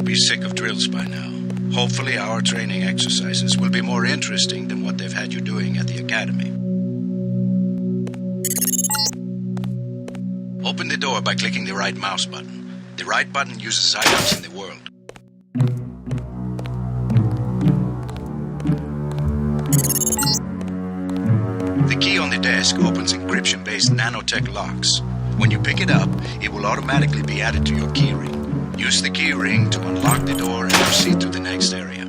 be sick of drills by now. Hopefully our training exercises will be more interesting than what they've had you doing at the academy. Open the door by clicking the right mouse button. The right button uses items in the world. The key on the desk opens encryption-based nanotech locks. When you pick it up, it will automatically be added to your keyring. Use the keyring to unlock the door and proceed to the next area.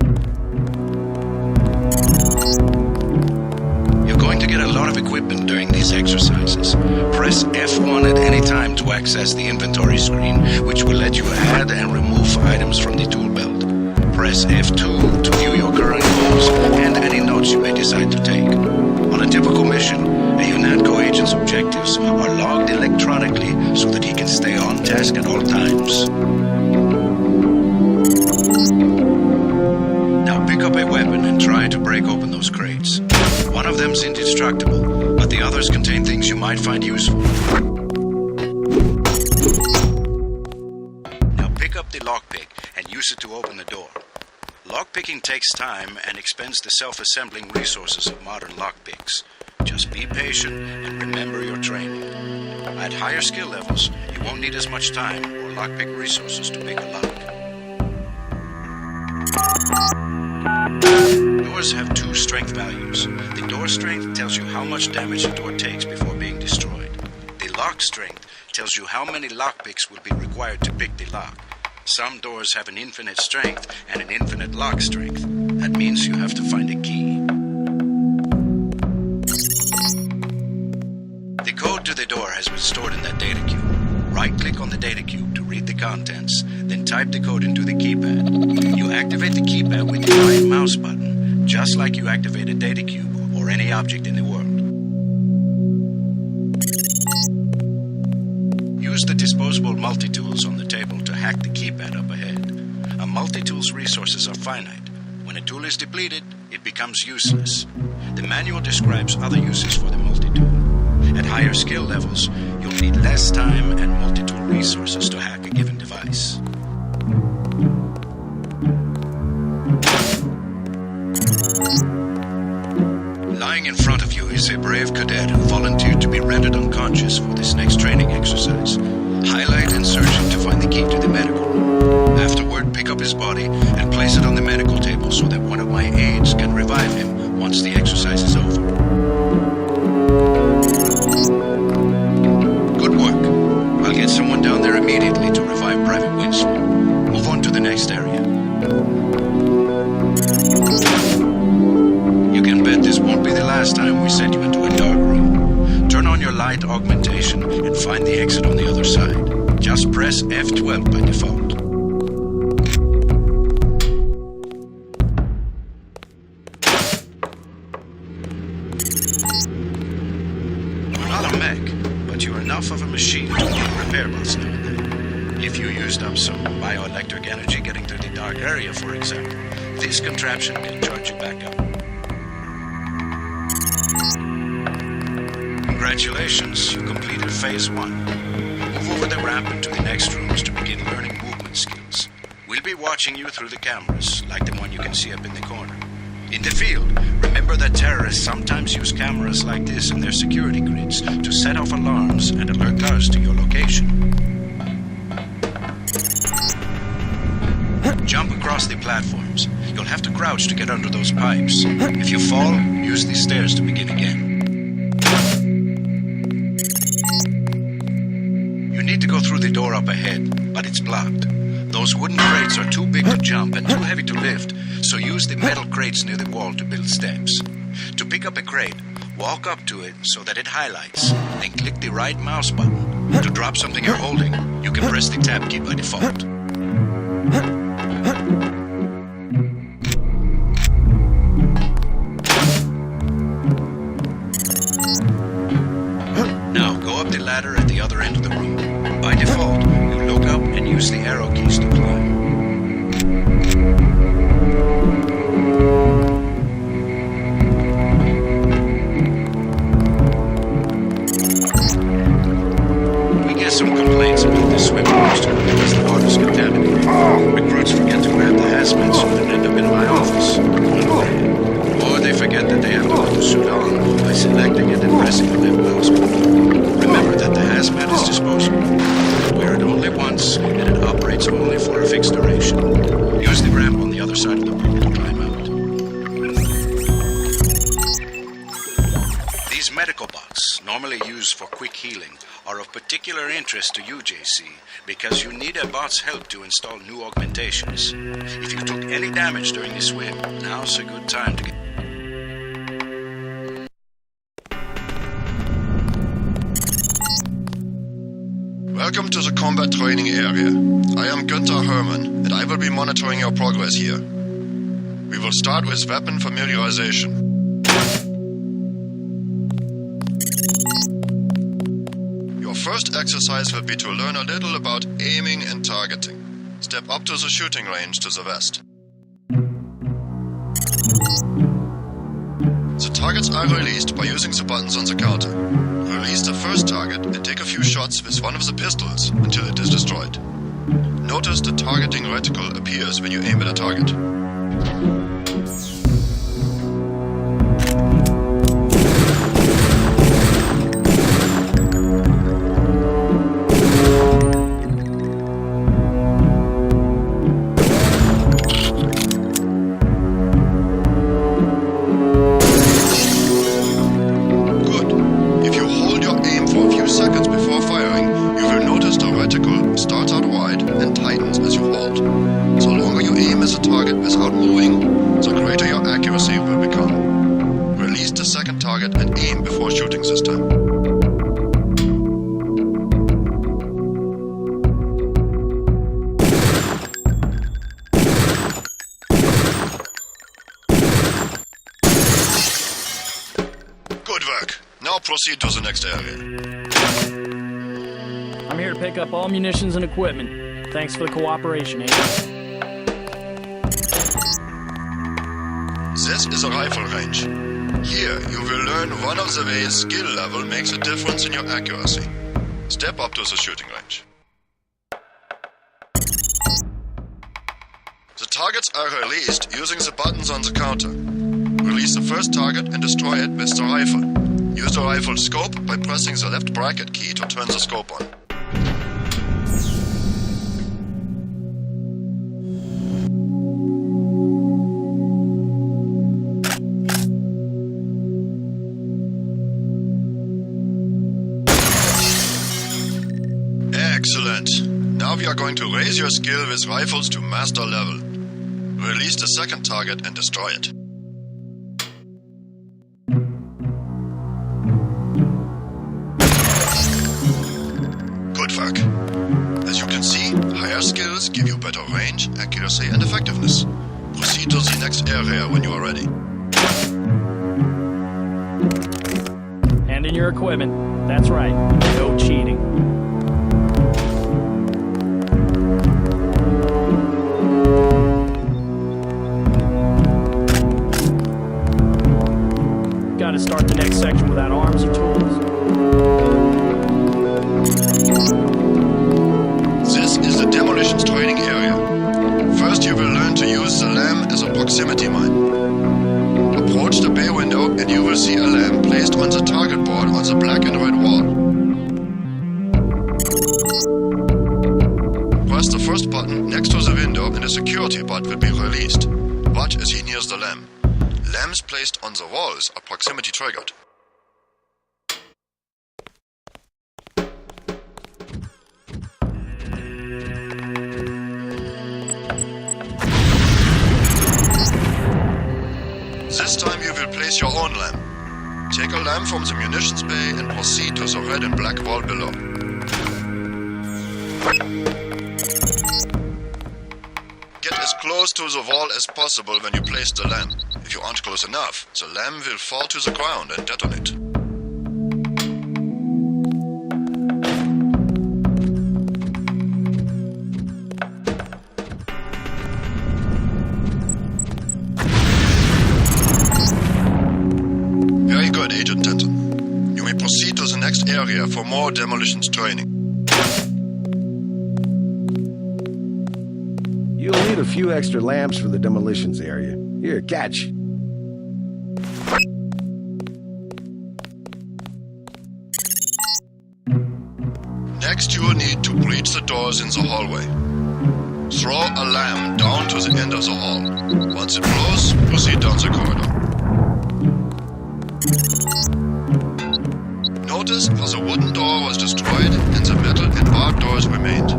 You're going to get a lot of equipment during these exercises. Press F1 at any time to access the inventory screen, which will let you add and remove items from the tool belt. Press F2 to view your current goals and any notes you may decide to take. On a typical mission, a UNATCO agent's objectives are logged electronically so that he can stay on task at all times. Now pick up a weapon and try to break open those crates. One of them's indestructible, but the others contain things you might find useful. Now pick up the lockpick and use it to open the door. Lockpicking takes time and expends the self-assembling resources of modern lockpicks. Just be patient and remember your training. At higher skill levels, you won't need as much time or lockpick resources to pick a lock. Doors have two strength values. The door strength tells you how much damage the door takes before being destroyed. The lock strength tells you how many lockpicks will be required to pick the lock. Some doors have an infinite strength and an infinite lock strength. That means you have to find a key. The code to the door has been stored in that data cube. Right-click on the data cube to read the contents, then type the code into the keypad. You activate the keypad with the right mouse button, just like you activate a data cube or any object in the world. Use the disposable multi-tools on the table to hack the keypad up ahead. A multi-tool's resources are finite. When a tool is depleted, it becomes useless. The manual describes other uses for the multi-tool. At higher skill levels, you'll need less time and multi-tool resources to hack a given device. Lying in front of you is a brave cadet who volunteered to be rendered unconscious for this next training exercise. Highlight and search him to find the key to the medical room. Afterward, pick up his body and place it on the medical table so that one of my aides can revive him once the exercise is over. Good work. I'll get someone down there immediately to revive Private Winslow. Move on to the next area. You can bet this won't be the last time we send you into a dark room. Turn on your light augmentation and find the exit on the other side. Just press F12 by default. You're not a mech, but you're enough of a machine to need repairables now and then. If you used up some bioelectric energy getting through the dark area, for example, this contraption can charge you back up. Congratulations, you completed Phase 1. Move over the ramp into the next rooms to begin learning movement skills. We'll be watching you through the cameras, like the one you can see up in the corner. In the field, remember that terrorists sometimes use cameras like this in their security grids to set off alarms and alert guards to your location. Jump across the platforms. You'll have to crouch to get under those pipes. If you fall, use the stairs to begin again. You need to go through the door up ahead, but it's blocked. Those wooden crates are too big to jump and too heavy to lift, so use the metal crates near the wall to build steps. To pick up a crate, walk up to it so that it highlights, then click the right mouse button. To drop something you're holding, you can press the tab key by default. Now go up the ladder at the other end of the room. By default, you look up and use the arrow keys to climb. We get some complaints about the swim booster because the water's contaminated. Recruits forget suit on by selecting it and pressing the left mouse button. Remember that the hazmat is disposable. Wear it only once, and it operates only for a fixed duration. Use the ramp on the other side of the room to climb out. These medical bots, normally used for quick healing, are of particular interest to you, JC, because you need a bot's help to install new augmentations. If you took any damage during the swim, now's a good time to get... Welcome to the combat training area. I am Günther Hermann, and I will be monitoring your progress here. We will start with weapon familiarization. Your first exercise will be to learn a little about aiming and targeting. Step up to the shooting range to the west. The targets are released by using the buttons on the counter. Release the first target and take a few shots with one of the pistols until it is destroyed. Notice the targeting reticle appears when you aim at a target. And aim before shooting this time. Good work. Now proceed to the next area. I'm here to pick up all munitions and equipment. Thanks for the cooperation, Agent. This is a rifle range. Here, you will learn one of the ways skill level makes a difference in your accuracy. Step up to the shooting range. The targets are released using the buttons on the counter. Release the first target and destroy it with the rifle. Use the rifle scope by pressing the left bracket key to turn the scope on. Excellent. Now we are going to raise your skill with rifles to master level. Release the second target and destroy it. Good work. As you can see, higher skills give you better range, accuracy and effectiveness. Proceed to the next area when you are ready. Hand in your equipment. That's right. No cheating. Got to start the next section without arms or tools. This is the demolitions training area. First you will learn to use the lamp as a proximity mine. Approach the bay window and you will see a lamp placed on the target board on the black and red wall. Press the first button next to the window and a security bot will be released. Watch as he nears the lamp. Lamps placed on the walls are proximity triggered. This time you will place your own lamp. Take a lamp from the munitions bay and proceed to the red and black wall below. Get as close to the wall as possible when you place the lamp. If you aren't close enough, the lamp will fall to the ground and detonate. Very good, Agent Denton. You may proceed to the next area for more demolitions training. You'll need a few extra lamps for the demolitions area. Here, catch. Next, you will need to breach the doors in the hallway. Throw a lamp down to the end of the hall. Once it blows, proceed down the corridor. Notice how the wooden door was destroyed and the metal and bark doors remained.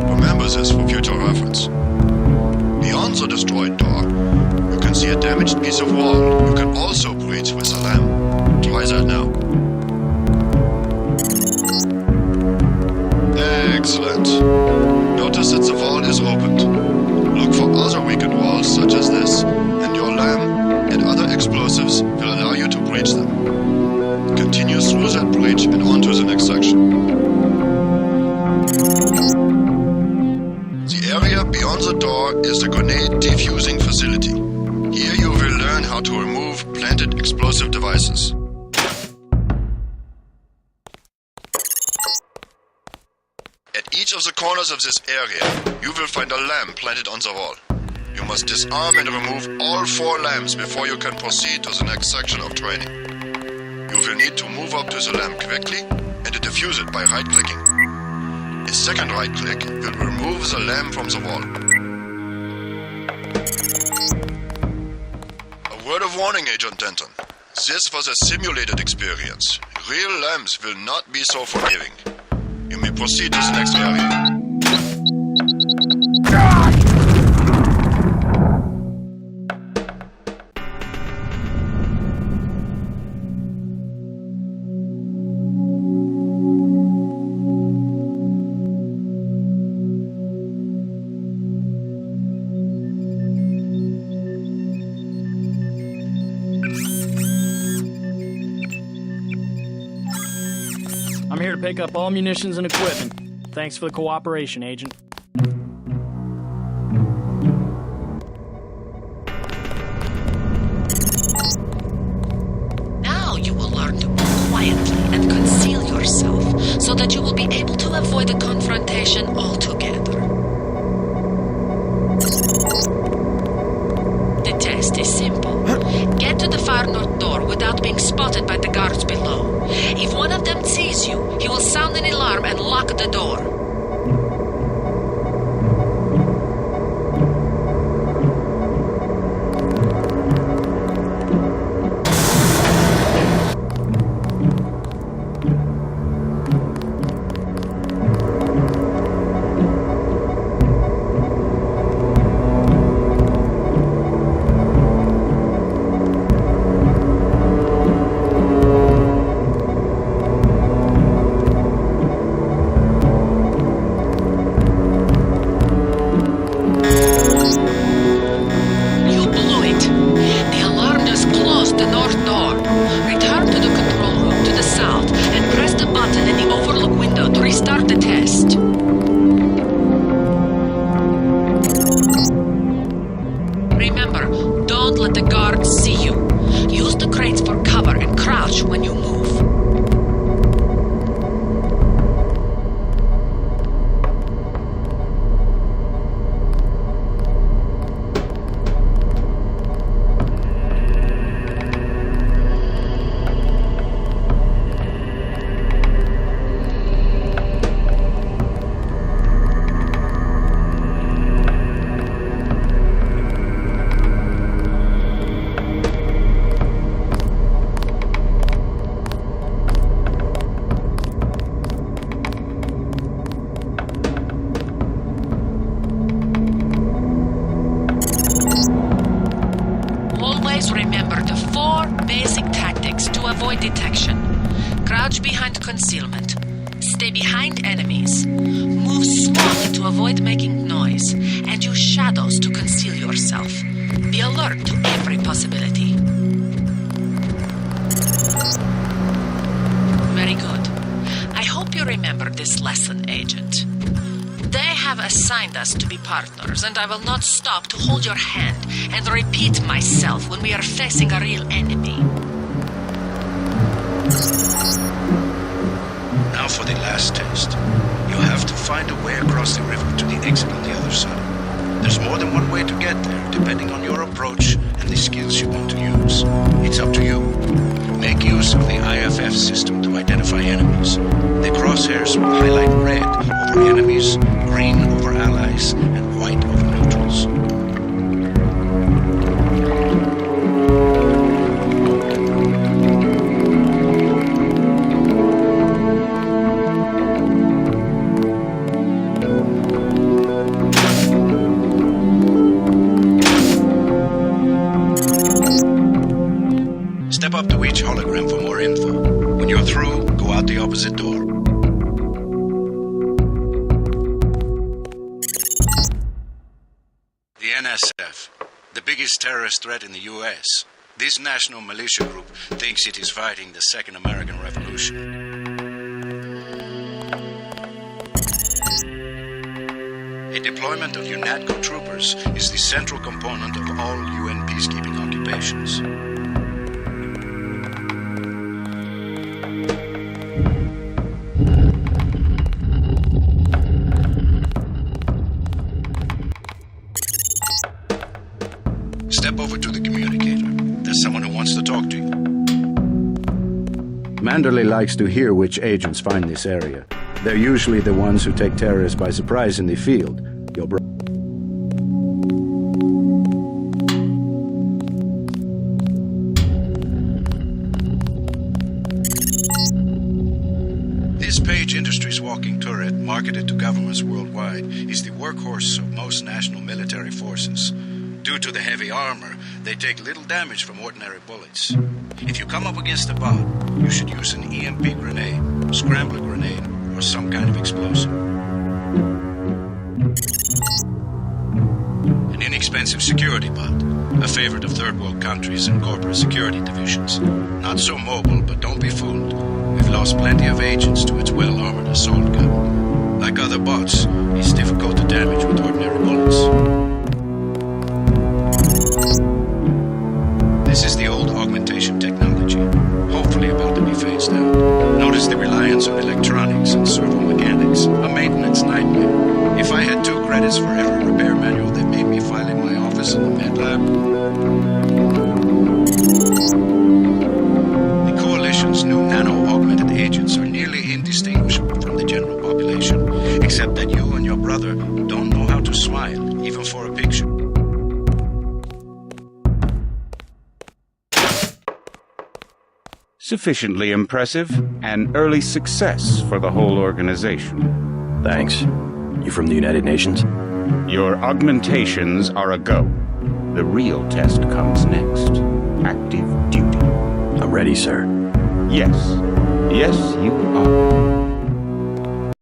Remember this for future reference. Beyond the destroyed door, you can see a damaged piece of wall you can also breach with a lamp. Try that now. Excellent. Notice that the wall is opened. Look for other weakened walls such as this, and your lamp and other explosives will allow you to breach them. Continue through that breach and on to the next section. The area beyond the door is the grenade defusing facility. Here you will learn how to remove planted explosive devices. At each of the corners of this area, you will find a lamp planted on the wall. You must disarm and remove all 4 lamps before you can proceed to the next section of training. You will need to move up to the lamp quickly and defuse it by right-clicking. A second right-click will remove the lamp from the wall. A word of warning, Agent Denton. This was a simulated experience. Real lamps will not be so forgiving. You may proceed to the next area. I'm here to pick up all munitions and equipment. Thanks for the cooperation, Agent. Now you will learn to move quietly and conceal yourself so that you will be able to avoid a confrontation altogether. The test is simple. Get to the far north door without being spotted by the guards below. If one of them sees you, he will sound an alarm and lock the door. Avoid detection. Crouch behind concealment. Stay behind enemies. Move slowly to avoid making noise. And use shadows to conceal yourself. Be alert to every possibility. Very good. I hope you remember this lesson, Agent. They have assigned us to be partners, and I will not stop to hold your hand and repeat myself when we are facing a real enemy. Now for the last test. You'll have to find a way across the river to the exit on the other side. There's more than one way to get there, depending on your approach and the skills you want to use. It's up to you. Make use of the IFF system to identify enemies. The crosshairs will highlight red over enemies, green over allies, and white over neutrals. Step up to each hologram for more info. When you're through, go out the opposite door. The NSF, the biggest terrorist threat in the U.S. This national militia group thinks it is fighting the Second American Revolution. A deployment of UNATCO troopers is the central component of all UN peacekeeping occupations. Step over to the communicator. There's someone who wants to talk to you. Manderley likes to hear which agents find this area. They're usually the ones who take terrorists by surprise in the field. Your This Page Industries walking turret, marketed to governments worldwide, is the workhorse of most national military forces. Due to the heavy armor, they take little damage from ordinary bullets. If you come up against a bot, you should use an EMP grenade, scrambler grenade, or some kind of explosive. An inexpensive security bot, a favorite of third world countries and corporate security divisions. Not so mobile, but don't be fooled. We've lost plenty of agents to its well-armored assault gun. Like other bots, it's difficult to damage with ordinary bullets. This is the old augmentation technology, hopefully about to be phased out. Notice the reliance on electronics and servo mechanics, a maintenance nightmare. If I had 2 credits for every repair manual that made me file in my office in the med lab. The Coalition's new nano-augmented agents are nearly indistinguishable from the general population, except that you and your brother don't know how to smile, even for a picture. Sufficiently impressive, an early success for the whole organization. Thanks. You from the United Nations? Your augmentations are a go. The real test comes next. Active duty. I'm ready, sir. Yes. Yes, you are.